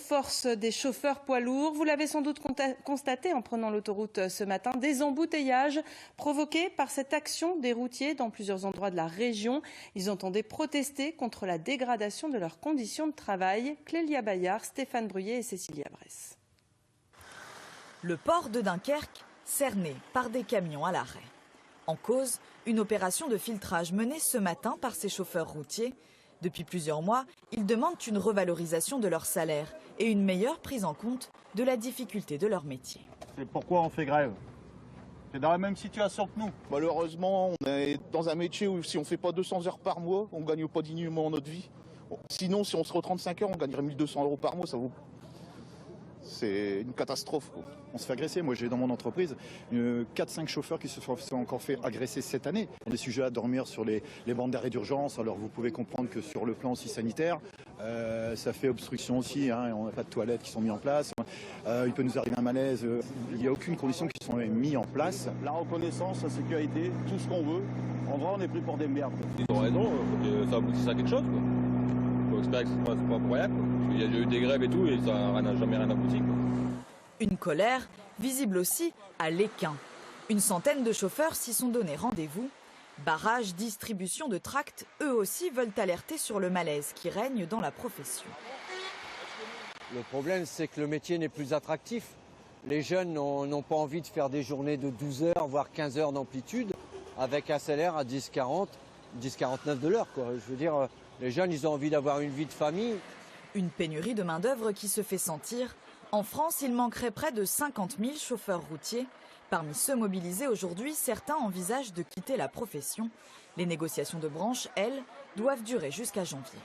force des chauffeurs poids lourds. Vous l'avez sans doute constaté en prenant l'autoroute ce matin, des embouteillages provoqués par cette action des routiers dans plusieurs endroits de la région. Ils entendaient protester contre la dégradation de leurs conditions de travail. Clélia Bayard, Stéphane Bruyé et Cécilia Bress. Le port de Dunkerque, cerné par des camions à l'arrêt. En cause, une opération de filtrage menée ce matin par ces chauffeurs routiers. Depuis plusieurs mois, ils demandent une revalorisation de leur salaire et une meilleure prise en compte de la difficulté de leur métier. C'est pourquoi on fait grève. C'est dans la même situation que nous. Malheureusement, on est dans un métier où si on ne fait pas 200 heures par mois, on ne gagne pas dignement notre vie. Sinon, si on se retrouve 35 heures, on gagnerait 1 200 € par mois. C'est une catastrophe, quoi. On se fait agresser. Moi, j'ai dans mon entreprise 4-5 chauffeurs qui se sont encore fait agresser cette année. On est sujet à dormir sur les bandes d'arrêt d'urgence. Alors, vous pouvez comprendre que sur le plan aussi sanitaire, ça fait obstruction aussi. Hein, on n'a pas de toilettes qui sont mises en place. Il peut nous arriver un malaise. Il n'y a aucune condition qui sont mises en place. La reconnaissance, la sécurité, tout ce qu'on veut. En vrai, on est pris pour des merdes. Ils ont raison, ça aboutisse à quelque chose, quoi. J'espère que c'est pas pour rien, quoi. Parce qu'il y a eu des grèves et tout, et ça n'a jamais rien abouti, quoi. Une colère visible aussi à l'Équin. Une centaine de chauffeurs s'y sont donné rendez-vous. Barrage, distribution de tracts, eux aussi veulent alerter sur le malaise qui règne dans la profession. Le problème, c'est que le métier n'est plus attractif. Les jeunes n'ont pas envie de faire des journées de 12 heures, voire 15 heures d'amplitude, avec un salaire à 10,40, 10,49 de l'heure, quoi. Je veux dire, les jeunes, ils ont envie d'avoir une vie de famille. Une pénurie de main-d'œuvre qui se fait sentir. En France, il manquerait près de 50 000 chauffeurs routiers. Parmi ceux mobilisés aujourd'hui, certains envisagent de quitter la profession. Les négociations de branche, elles, doivent durer jusqu'à janvier.